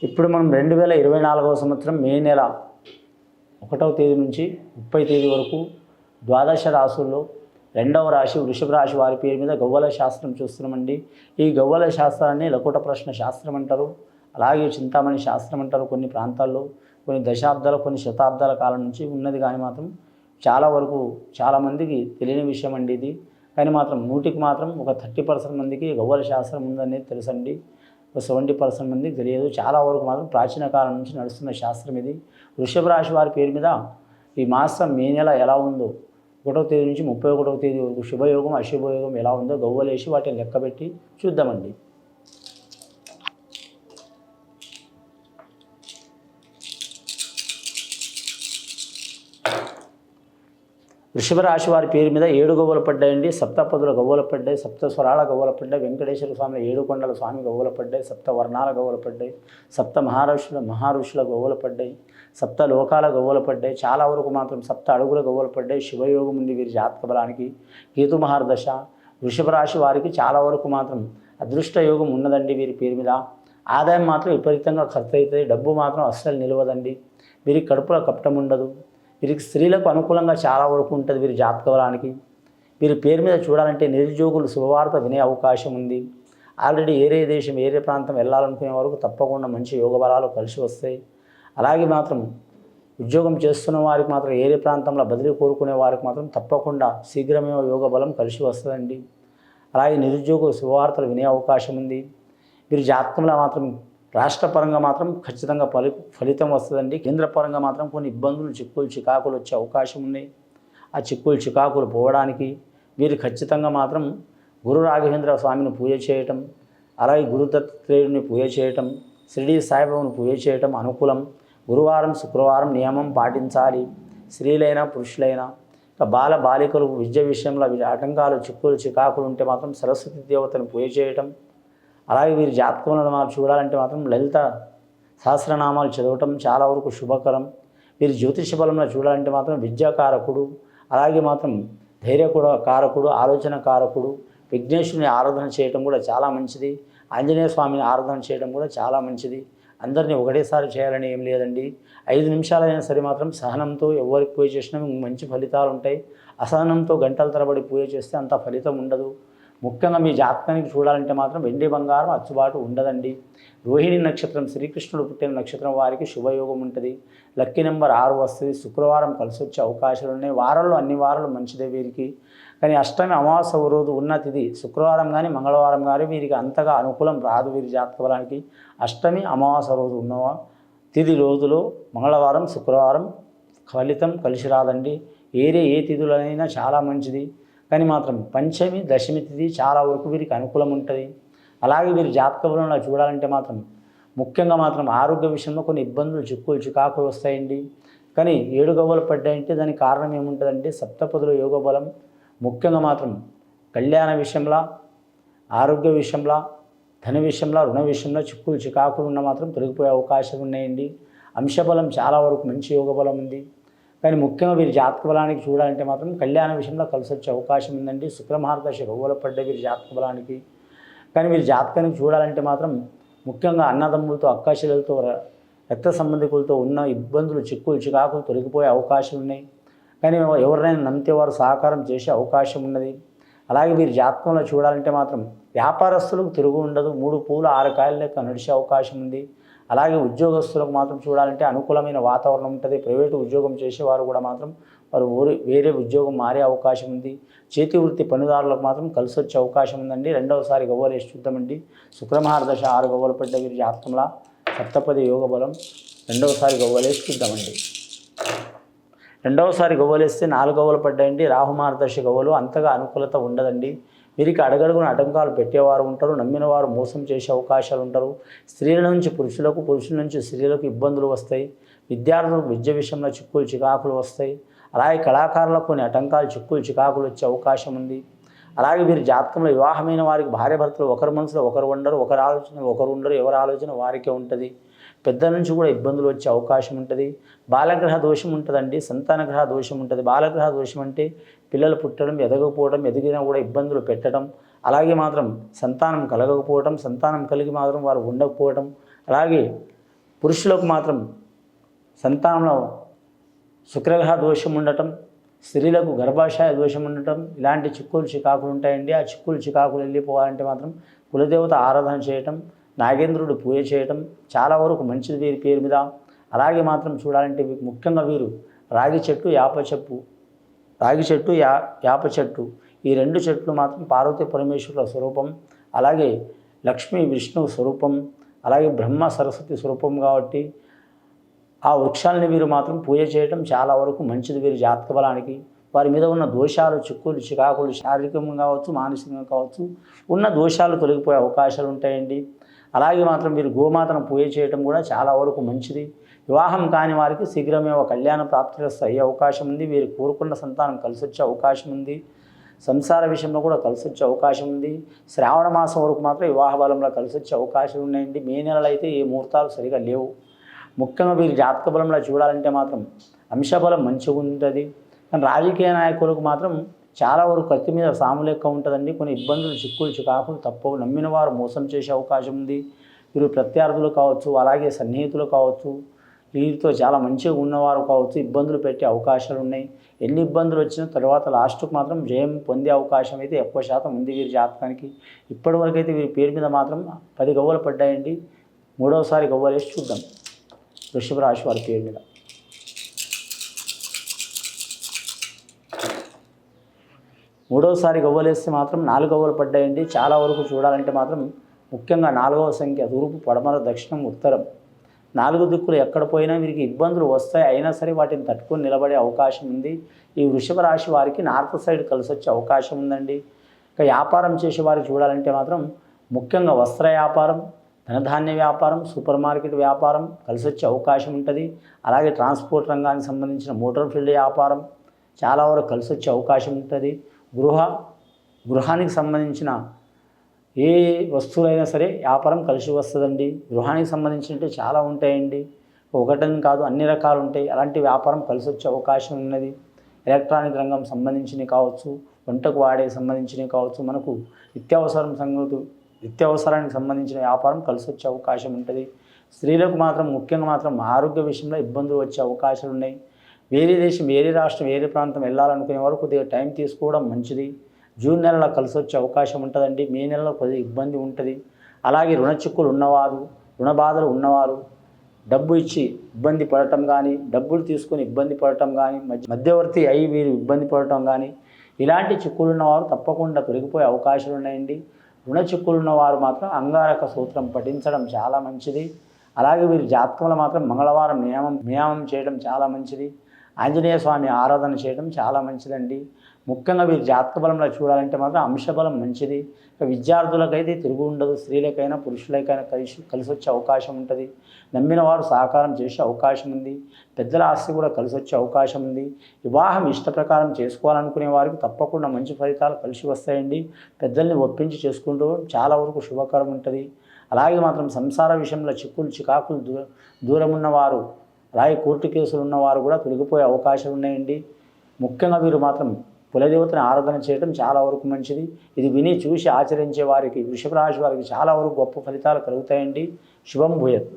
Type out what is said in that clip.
ఇప్పుడు మనం 2024వ సంవత్సరం మే నెల 1వ తేదీ నుంచి 30వ తేదీ వరకు ద్వాదశ రాశుల్లో రెండవ రాశి వృషభ రాశి వారి పేరు మీద గవ్వల శాస్త్రం చూస్తున్నామండి. ఈ గవ్వల శాస్త్రాన్ని లకుట ప్రశ్న శాస్త్రం అంటారు, అలాగే చింతామణి శాస్త్రం అంటారు. కొన్ని ప్రాంతాల్లో కొన్ని దశాబ్దాల కొన్ని శతాబ్దాల కాలం నుంచి ఉన్నది, కానీ మాత్రం చాలా వరకు చాలామందికి తెలియని విషయం అండి ఇది. కానీ మాత్రం 100కి మాత్రం ఒక 30% మందికి గవ్వల శాస్త్రం ఉందనేది తెలుసండి. 70% మందికి తెలియదు. చాలా వరకు మాత్రం ప్రాచీన కాలం నుంచి నడుస్తున్న శాస్త్రం ఇది. వృషభ రాశి వారి పేరు మీద ఈ మాసం మే నెల ఎలా ఉందో 1వ తేదీ నుంచి 31వ తేదీ వరకు శుభయోగం అశుభయోగం ఎలా ఉందో గవ్వలేసి వాటిని లెక్కబెట్టి చూద్దామండి. వృషభ రాశి వారి పేరు మీద 7 గవ్వలు పడ్డాయండి. సప్తపదుల గవ్వలు పడ్డాయి, సప్త స్వరాల గవ్వలు పడ్డాయి, వెంకటేశ్వర స్వామి 7 కొండల స్వామి గవ్వలు పడ్డాయి, సప్త వర్ణాల గవ్వలు పడ్డాయి, సప్త మహారుషుల గవ్వలు పడ్డాయి, సప్త లోకాల గవ్వలు పడ్డాయి. చాలా వరకు మాత్రం 7 అడుగుల గవ్వలు పడ్డాయి. శుభయోగం ఉంది వీరి జాతక బలానికి. కేతు మహార్దశ వృషభ రాశి వారికి చాలా వరకు మాత్రం అదృష్ట యోగం ఉన్నదండి. వీరి పేరు మీద ఆదాయం మాత్రం విపరీతంగా ఖర్చు అవుతుంది. డబ్బు మాత్రం అస్సలు నిలవదండి. వీరికి కడుపులో కపటం ఉండదు. వీరికి స్త్రీలకు అనుకూలంగా చాలా వరకు ఉంటుంది వీరి జాతక బలానికి. వీరి పేరు మీద చూడాలంటే నిరుద్యోగులు శుభవార్త వినే అవకాశం ఉంది. ఆల్రెడీ ఏరే దేశం ఏరే ప్రాంతం వెళ్ళాలనుకునే వరకు తప్పకుండా మంచి యోగ బలాలు కలిసి వస్తాయి. అలాగే మాత్రం ఉద్యోగం చేస్తున్న వారికి మాత్రం ఏరే ప్రాంతంలో బదిలీ కోరుకునే వారికి మాత్రం తప్పకుండా శీఘ్రమే యోగ బలం కలిసి వస్తుందండి. అలాగే నిరుద్యోగులు శుభవార్తలు వినే అవకాశం ఉంది. వీరి జాతకంలో మాత్రం రాష్ట్రపరంగా మాత్రం ఖచ్చితంగా ఫలితం వస్తుందండి. కేంద్ర పరంగా మాత్రం కొన్ని ఇబ్బందులు చిక్కులు చికాకులు వచ్చే అవకాశం ఉన్నాయి. ఆ చిక్కులు చికాకులు పోవడానికి వీరు ఖచ్చితంగా మాత్రం గురు రాఘవేంద్ర స్వామిని పూజ చేయటం, అలాగే గురు దత్తాత్రేయుడిని పూజ చేయటం, షిరిడి సాయిబాబాను పూజ చేయటం అనుకూలం. గురువారం శుక్రవారం నియమం పాటించాలి. స్త్రీలైనా పురుషులైనా. ఇక బాలికలు విద్య విషయంలో ఆటంకాలు చిక్కులు చికాకులు ఉంటే మాత్రం సరస్వతి దేవతను పూజ చేయటం. అలాగే వీరి జాతకంలో మనం చూడాలంటే మాత్రం లలిత సహస్రనామాలు చదవటం చాలా వరకు శుభకరం. వీరి జ్యోతిష బలంలో చూడాలంటే మాత్రం విద్యాకారకుడు, అలాగే మాత్రం ధైర్యకారకుడు, ఆలోచన కారకుడు, విఘ్నేశ్వరుని ఆరాధన చేయడం కూడా చాలా మంచిది. ఆంజనేయ స్వామిని ఆరాధన చేయడం కూడా చాలా మంచిది. అందరినీ ఒకటేసారి చేయాలని ఏం లేదండి. 5 నిమిషాలైనా సరే మాత్రం సహనంతో ఎవరికి పూజ చేసినా మంచి ఫలితాలు ఉంటాయి. అసహనంతో గంటల తరబడి పూజ చేస్తే అంత ఫలితం ఉండదు. ముఖ్యంగా మీ జాతకానికి చూడాలంటే మాత్రం వెండి బంగారం అచ్చుబాటు ఉండదండి. రోహిణి నక్షత్రం శ్రీకృష్ణుడు పుట్టిన నక్షత్రం వారికి శుభయోగం ఉంటుంది. లక్కీ నెంబర్ 6 వస్తుంది. శుక్రవారం కలిసి వచ్చే అవకాశాలు ఉన్నాయి. వారాల్లో అన్ని వారాలు మంచిదే వీరికి. కానీ అష్టమి అమావాస్య రోజు ఉన్న తిథి శుక్రవారం కానీ మంగళవారం కానీ వీరికి అంతగా అనుకూలం రాదు. వీరి జాతక బలానికి అష్టమి అమావాస్య రోజు ఉన్న తిథి రోజులో మంగళవారం శుక్రవారం ఫలితం కలిసి రాదండి. ఏ తిథులైనా చాలా మంచిది. కానీ మాత్రం పంచమి దశమి తిథి చాలా వరకు వీరికి అనుకూలం ఉంటుంది. అలాగే వీరి జాతక బలంలో చూడాలంటే మాత్రం ముఖ్యంగా మాత్రం ఆరోగ్య విషయంలో కొన్ని ఇబ్బందులు చిక్కులు చికాకులు వస్తాయండి. కానీ 7 గవ్వలు పడ్డాయంటే దానికి కారణం ఏముంటుందంటే సప్తపదుల యోగ బలం. ముఖ్యంగా మాత్రం కళ్యాణ విషయంలో, ఆరోగ్య విషయంలో, ధన విషయంలో, రుణ విషయంలో చిక్కులు చికాకులు ఉన్న మాత్రం తొలగిపోయే అవకాశాలు ఉన్నాయండి. అంశబలం చాలా వరకు మంచి యోగ బలం ఉంది. కానీ ముఖ్యంగా వీరి జాతక బలానికి చూడాలంటే మాత్రం కళ్యాణ విషయంలో కలిసి వచ్చే అవకాశం ఉందండి. శుక్రమహార్దశ గవ్వలు పడ్డాయి వీరి జాతక బలానికి. కానీ వీరి జాతకానికి చూడాలంటే మాత్రం ముఖ్యంగా అన్నదమ్ములతో, అక్కాచెల్లెలతో, రక్త సంబంధికులతో ఉన్న ఇబ్బందులు చిక్కులు చికాకులు తొలగిపోయే అవకాశం ఉన్నాయి. కానీ ఎవరినైనా నమ్మితే వారు సహకారం చేసే అవకాశం ఉన్నది. అలాగే వీరి జాతకంలో చూడాలంటే మాత్రం వ్యాపారస్తులకు తిరుగు ఉండదు. 3 పూలు 6 కాయల లెక్క నడిచే అవకాశం ఉంది. అలాగే ఉద్యోగస్తులకు మాత్రం చూడాలంటే అనుకూలమైన వాతావరణం ఉంటుంది. ప్రైవేటు ఉద్యోగం చేసేవారు కూడా మాత్రం వారు వేరే ఉద్యోగం మారే అవకాశం ఉంది. చేతి వృత్తి పనిదారులకు మాత్రం కలిసి వచ్చే అవకాశం ఉందండి. రెండవసారి గవ్వలు వేసి చూద్దామండి. శుక్రమహార్దశ 6 గవ్వలు పడ్డ వీరి జాతకంలో సప్తపది యోగ బలం. రెండవసారి గవ్వలు వేసి చూద్దామండి. రెండవసారి గవ్వలు వేస్తే 4 గవ్వలు పడ్డాయండి. రాహుమహార్దశ గవ్వలు అంతగా అనుకూలత ఉండదండి. వీరికి అడగడుగున ఆటంకాలు పెట్టేవారు ఉంటారు. నమ్మిన వారు మోసం చేసే అవకాశాలు ఉంటారు. స్త్రీల నుంచి పురుషులకు, పురుషుల నుంచి స్త్రీలకు ఇబ్బందులు వస్తాయి. విద్యార్థులకు విద్య విషయంలో చిక్కులు చికాకులు వస్తాయి. అలాగే కళాకారులకు కొన్ని ఆటంకాలు చిక్కులు చికాకులు వచ్చే అవకాశం ఉంది. అలాగే వీరి జాతకంలో వివాహమైన వారికి భార్యాభర్తలు ఒకరి మనసులో ఒకరు ఉండరు, ఒకరి ఆలోచన ఒకరు ఉండరు, ఎవరి ఆలోచన వారికే ఉంటుంది. పెద్ద నుంచి కూడా ఇబ్బందులు వచ్చే అవకాశం ఉంటుంది. బాలగ్రహ దోషం ఉంటుందండి, సంతానగ్రహ దోషం ఉంటుంది. బాలగ్రహ దోషం అంటే పిల్లలు పుట్టడం, ఎదగకపోవడం, ఎదిగినా కూడా ఇబ్బందులు పెట్టడం, అలాగే మాత్రం సంతానం కలగకపోవడం, సంతానం కలిగి మాత్రం వారు ఉండకపోవడం, అలాగే పురుషులకు మాత్రం సంతానంలో శుక్రగ్రహ దోషం ఉండటం, స్త్రీలకు గర్భాశయ దోషం ఉండటం, ఇలాంటి చిక్కులు చికాకులు ఉంటాయండి. ఆ చిక్కులు చికాకులు వెళ్ళిపోవాలంటే మాత్రం కులదేవత ఆరాధన చేయటం, నాగేంద్రుడు పూజ చేయటం చాలా వరకు మంచిది వీరి పేరు మీద. అలాగే మాత్రం చూడాలంటే ముఖ్యంగా వీరు రాగి చెట్టు, యాప చెట్టు ఈ రెండు చెట్లు మాత్రం పార్వతీ పరమేశ్వరుల స్వరూపం, అలాగే లక్ష్మీ విష్ణువు స్వరూపం, అలాగే బ్రహ్మ సరస్వతి స్వరూపం కాబట్టి ఆ వృక్షాలని వీరు మాత్రం పూజ చేయటం చాలా వరకు మంచిది వీరి జాతక బలానికి. వారి మీద ఉన్న దోషాలు, చిక్కులు చికాకులు శారీరకంగా కావచ్చు, మానసికంగా కావచ్చు, ఉన్న దోషాలు తొలగిపోయే అవకాశాలు ఉంటాయండి. అలాగే మాత్రం వీరు గోమాతను పూజ చేయటం కూడా చాలా వరకు మంచిది. వివాహం కాని వారికి శీఘ్రమే ఒక కళ్యాణ ప్రాప్తిరస్తు అయ్యే అవకాశం ఉంది. వీరు కోరుకున్న సంతానం కలిసి వచ్చే అవకాశం ఉంది. సంసార విషయంలో కూడా కలిసి వచ్చే అవకాశం ఉంది. శ్రావణ మాసం వరకు మాత్రం వివాహ బలంలో కలిసి వచ్చే అవకాశాలు ఉన్నాయండి. మే నెలలో అయితే ఏ ముహూర్తాలు సరిగా లేవు. ముఖ్యంగా వీరి జాతక బలంలో చూడాలంటే మాత్రం అంశబలం మంచిగా ఉంటుంది. కానీ రాజకీయ నాయకులకు మాత్రం చాలా వరకు కత్తి మీద సాము లెక్క ఉంటుందండి. కొన్ని ఇబ్బందులు, చిక్కులు చికాకులు తప్పవు. నమ్మిన వారు మోసం చేసే అవకాశం ఉంది. వీరు ప్రత్యర్థులు కావచ్చు, అలాగే సన్నిహితులు కావచ్చు, వీరితో చాలా మంచిగా ఉన్నవారు కావచ్చు, ఇబ్బందులు పెట్టే అవకాశాలు ఉన్నాయి. ఎన్ని ఇబ్బందులు వచ్చినా తర్వాత లాస్ట్కు మాత్రం జయం పొందే అవకాశం అయితే ఎక్కువ శాతం ఉంది వీరి జాతకానికి. ఇప్పటివరకు అయితే వీరి పేరు మీద మాత్రం 10 గవ్వలు పడ్డాయండి. మూడవసారి గవ్వలేసి చూద్దాం వృషభ రాశి వారి పేరు మీద. మూడవసారి గవ్వలేస్తే మాత్రం 4 గవ్వలు పడ్డాయండి. చాలా వరకు చూడాలంటే మాత్రం ముఖ్యంగా 4వ సంఖ్య తూర్పు, పడమర, దక్షిణం, ఉత్తరం 4 దిక్కులు ఎక్కడ పోయినా వీరికి ఇబ్బందులు వస్తాయి. అయినా సరే వాటిని తట్టుకొని నిలబడే అవకాశం ఉంది. ఈ వృషభ రాశి వారికి నార్త్ సైడ్ కలిసి వచ్చే అవకాశం ఉందండి. ఇక వ్యాపారం చేసే వారికి చూడాలంటే మాత్రం ముఖ్యంగా వస్త్ర వ్యాపారం, ధనధాన్య వ్యాపారం, సూపర్ మార్కెట్ వ్యాపారం కలిసి వచ్చే అవకాశం ఉంటుంది. అలాగే ట్రాన్స్పోర్ట్ రంగానికి సంబంధించిన మోటార్ ఫీల్డ్ వ్యాపారం చాలా వరకు కలిసి వచ్చే అవకాశం ఉంటుంది. గృహానికి సంబంధించిన ఏ వస్తువులైనా సరే వ్యాపారం కలిసి వస్తుందండి. గృహానికి సంబంధించినట్టు చాలా ఉంటాయండి. ఒకటని కాదు, అన్ని రకాలు ఉంటాయి. అలాంటి వ్యాపారం కలిసి వచ్చే అవకాశం ఉన్నది. ఎలక్ట్రానిక్ రంగం సంబంధించినవి కావచ్చు, వంటకు వాడే సంబంధించినవి కావచ్చు, మనకు నిత్యావసరానికి సంబంధించిన వ్యాపారం కలిసి వచ్చే అవకాశం ఉంటుంది. స్త్రీలకు మాత్రం ముఖ్యంగా మాత్రం ఆరోగ్య విషయంలో ఇబ్బందులు వచ్చే అవకాశాలు ఉన్నాయి. వేరే దేశం, వేరే రాష్ట్రం, వేరే ప్రాంతం వెళ్ళాలనుకునే వారు కొద్దిగా టైం తీసుకోవడం మంచిది. జూన్ నెలలో కలిసి వచ్చే అవకాశం ఉంటుందండి. మే నెలలో కొద్దిగా ఇబ్బంది ఉంటుంది. అలాగే రుణ చిక్కులు ఉన్నవారు, రుణ బాధలు ఉన్నవారు, డబ్బు ఇచ్చి ఇబ్బంది పడటం కానీ, డబ్బులు తీసుకొని ఇబ్బంది పడటం కానీ, మధ్యవర్తి అయి వీరు ఇబ్బంది పడటం కానీ, ఇలాంటి చిక్కులు ఉన్నవారు తప్పకుండా తొలగిపోయే అవకాశాలు ఉన్నాయండి. రుణ చిక్కులు ఉన్నవారు మాత్రం అంగారక సూత్రం పఠించడం చాలా మంచిది. అలాగే వీరి జాతకంలో మాత్రం మంగళవారం నియామం చేయడం చాలా మంచిది. ఆంజనేయ స్వామి ఆరాధన చేయడం చాలా మంచిదండి. ముఖ్యంగా వీరి జాతక బలంలో చూడాలంటే మాత్రం అంశబలం మంచిది. విద్యార్థులకైతే తిరుగు ఉండదు. స్త్రీలకైనా పురుషులకైనా కలిసి వచ్చే అవకాశం ఉంటుంది. నమ్మిన వారు సహకారం చేసే అవకాశం ఉంది. పెద్దల ఆస్తి కూడా కలిసి వచ్చే అవకాశం ఉంది. వివాహం ఇష్ట ప్రకారం చేసుకోవాలనుకునే వారికి తప్పకుండా మంచి ఫలితాలు కలిసి వస్తాయండి. పెద్దల్ని ఒప్పించి చేసుకుంటూ చాలా వరకు శుభకరం ఉంటుంది. అలాగే మాత్రం సంసార విషయంలో చిక్కులు చికాకులు దూరం ఉన్నవారు, అలాగే కోర్టు కేసులు ఉన్నవారు కూడా తొలగిపోయే అవకాశాలు ఉన్నాయండి. ముఖ్యంగా వీరు మాత్రం కులదేవతని ఆరాధన చేయడం చాలా వరకు మంచిది. ఇది విని చూసి ఆచరించే వారికి, వృషభ రాశి వారికి చాలా వరకు గొప్ప ఫలితాలు కలుగుతాయండి. శుభం భూయత్.